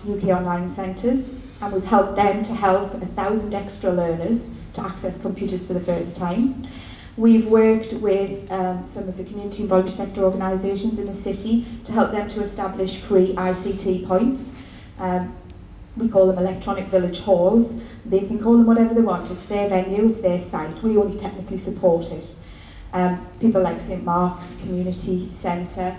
UK online centres, and we've helped them to help 1,000 extra learners to access computers for the first time. We've worked with some of the community and voluntary sector organisations in the city to help them to establish free ICT points. We call them electronic village halls. They can call them whatever they want. It's their venue, it's their site. We only technically support it. People like St Mark's Community Centre.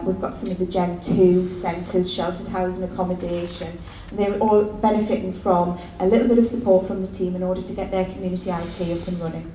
We've got some of the Gen2 centres, sheltered housing accommodation. They're all benefiting from a little bit of support from the team in order to get their community IT up and running.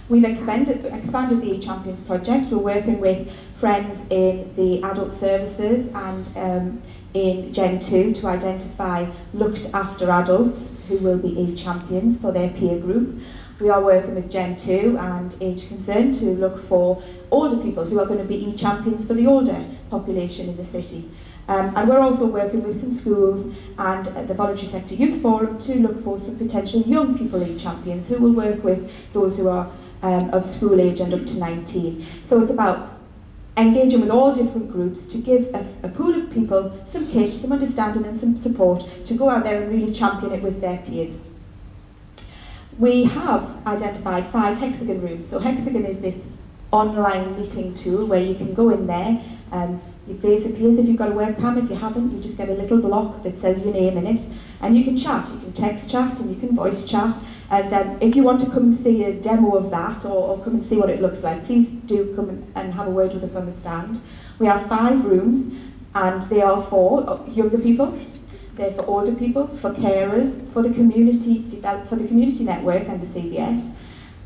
We've expanded the eChampions project. We're working with friends in the adult services and in Gen2 to identify looked after adults who will be eChampions for their peer group. We are working with Gen2 and Age Concern to look for older people who are going to be eChampions for the older population in the city. And we're also working with some schools and the Voluntary Sector Youth Forum to look for some potential young people eChampions who will work with those who are of school age and up to 19. So it's about engaging with all different groups to give a pool of people some kit, some understanding and some support to go out there and really champion it with their peers. We have identified 5 Hexagon rooms. So Hexagon is this online meeting tool where you can go in there. Your face appears if you've got a webcam. If you haven't, you just get a little block that says your name in it. And you can chat. You can text chat and you can voice chat. And if you want to come and see a demo of that or come and see what it looks like, please do come and have a word with us on the stand. We have 5 rooms and they are for younger people, they're for older people, for carers, for the community network and the CBS,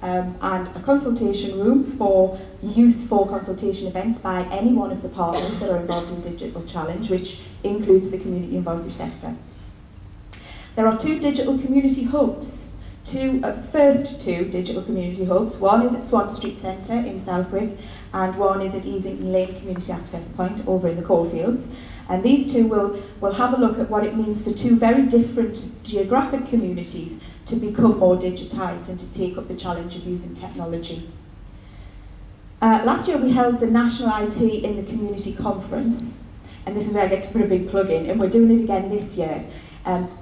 and a consultation room for use for consultation events by any one of the partners that are involved in Digital Challenge, which includes the community and voluntary sector. There are 2 digital community hubs. First 2 digital community hubs. One is at Swan Street Centre in Southwick and one is at Easington Lane Community Access Point over in the Coalfields. And these 2 will have a look at what it means for 2 very different geographic communities to become more digitised and to take up the challenge of using technology. Last year we held the National IT in the Community Conference, and this is where I get to put a big plug in, and we're doing it again this year.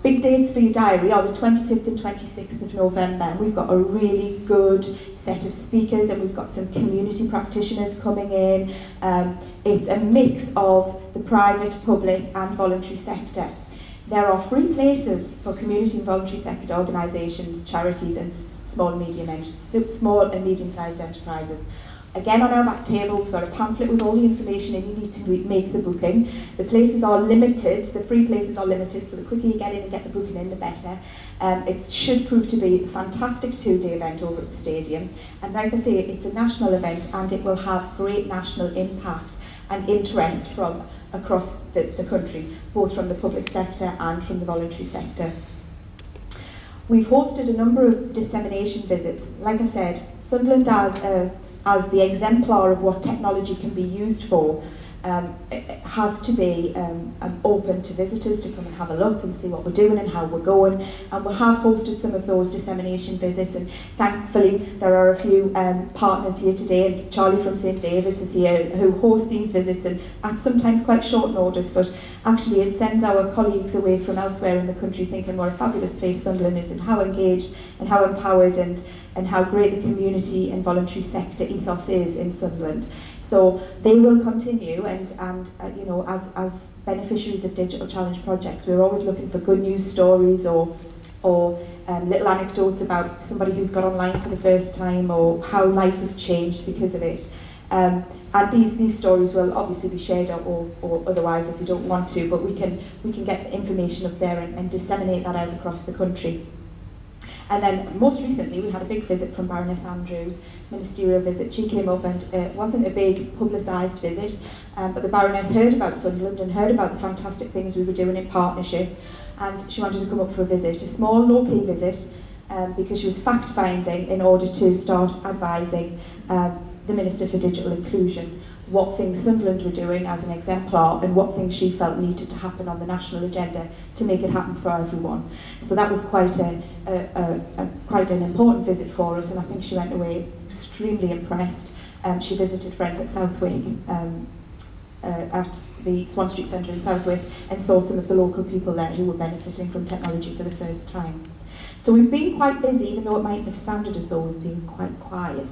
Big dates for your diary are the 25th and 26th of November, and we've got a really good set of speakers and we've got some community practitioners coming in. It's a mix of the private, public and voluntary sector. There are free places for community and voluntary sector organisations, charities and small and medium-sized enterprises. Again, on our back table, we've got a pamphlet with all the information and you need to make the booking. The places are limited, the free places are limited, so the quicker you get in and get the booking in, the better. It should prove to be a fantastic 2-day event over at the stadium. And like I say, it's a national event and it will have great national impact and interest from across the country, both from the public sector and from the voluntary sector. We've hosted a number of dissemination visits. Like I said, Sunderland as the exemplar of what technology can be used for, it has to be open to visitors to come and have a look and see what we're doing and how we're going. And we have hosted some of those dissemination visits, and thankfully there are a few partners here today, and Charlie from St David's is here, who host these visits, and at sometimes quite short notice, but actually it sends our colleagues away from elsewhere in the country thinking what a fabulous place Sunderland is and how engaged and how empowered and how great the community and voluntary sector ethos is in Sunderland. So they will continue, and you know, as beneficiaries of Digital Challenge projects, we're always looking for good news stories or little anecdotes about somebody who's got online for the first time or how life has changed because of it. And these stories will obviously be shared or otherwise if you don't want to, but we can get the information up there and disseminate that out across the country. And then most recently we had a big visit from Baroness Andrews, ministerial visit. She came up and it wasn't a big publicised visit, but the Baroness heard about Sunderland and heard about the fantastic things we were doing in partnership, and she wanted to come up for a visit, a small low-key visit, because she was fact-finding in order to start advising the Minister for Digital Inclusion what things Sunderland were doing as an exemplar and what things she felt needed to happen on the national agenda to make it happen for everyone. So that was quite quite an important visit for us, and I think she went away extremely impressed. She visited friends at Southwick at the Swan Street Centre in Southwick and saw some of the local people there who were benefiting from technology for the first time. So we've been quite busy, even though it might have sounded as though we've been quite quiet.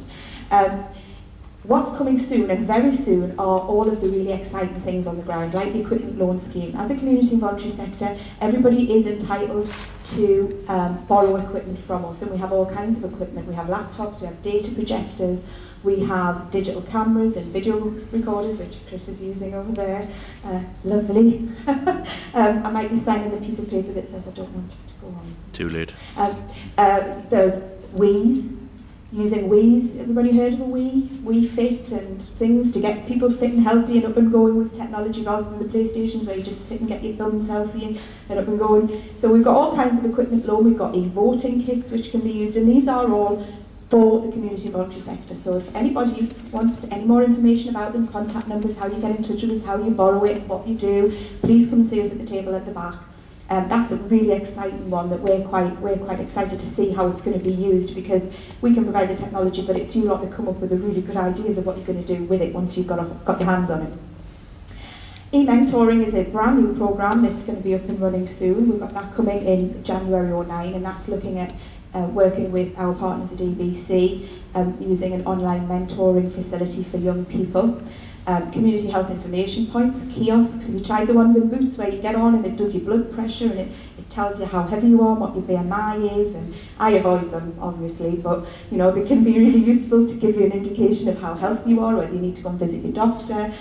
What's coming soon, and very soon, are all of the really exciting things on the ground, like the equipment loan scheme. As a community and voluntary sector, everybody is entitled to borrow equipment from us, and we have all kinds of equipment. We have laptops, we have data projectors, we have digital cameras and video recorders, which Chris is using over there. Lovely. I might be signing the piece of paper that says I don't want it to go on. Too late. There's Wii's. Using Wii's, everybody heard of a Wii? Wii Fit and things to get people fit and healthy and up and going with technology rather than the PlayStations where you just sit and get your thumbs healthy and up and going. So we've got all kinds of equipment loan, we've got e-voting kits which can be used, and these are all for the community and voluntary sector. So if anybody wants any more information about them, contact numbers, how you get in touch with us, how you borrow it, what you do, please come and see us at the table at the back. That's a really exciting one that we're quite excited to see how it's going to be used, because we can provide the technology, but it's you lot that come up with the really good ideas of what you're going to do with it once you've got your hands on it. E-mentoring is a brand new programme that's going to be up and running soon. We've got that coming in January 09, and that's looking at working with our partners at ABC, using an online mentoring facility for young people. Community health information points, kiosks. We tried the ones in Boots where you get on and it does your blood pressure and it tells you how heavy you are, what your BMI is, and I avoid them obviously, but you know, they can be really useful to give you an indication of how healthy you are, whether you need to go and visit your doctor.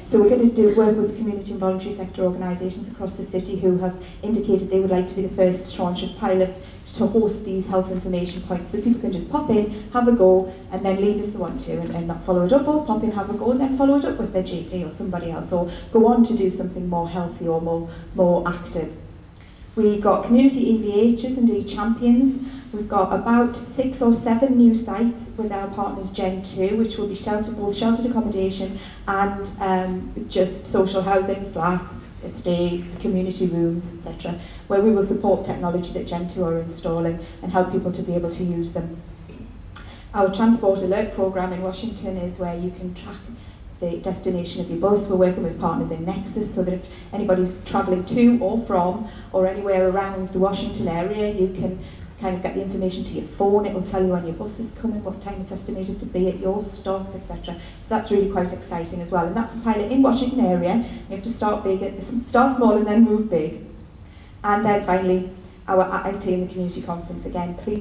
So we're going to work with the community and voluntary sector organisations across the city who have indicated they would like to be the first tranche of pilots to host these health information points, so people can just pop in, have a go, and then leave if they want to, and not follow it up, or pop in, have a go, and then follow it up with their GP or somebody else, or go on to do something more healthy or more active. We've got community EVHs and e-champions. We've got about 6 or 7 new sites with our partners Gen2, which will be both sheltered accommodation and just social housing, flats, estates, community rooms, etc., where we will support technology that Gen2 are installing and help people to be able to use them. Our Transport Alert programme in Washington is where you can track the destination of your bus. We're working with partners in Nexus so that if anybody's travelling to or from or anywhere around the Washington area, you can kind of get the information to your phone. It will tell you when your bus is coming, what time it's estimated to be at your stop, etc. So that's really quite exciting as well. And that's a pilot in Washington area. You have to start small and then move big. And then finally, our IT in the Community Conference again. Please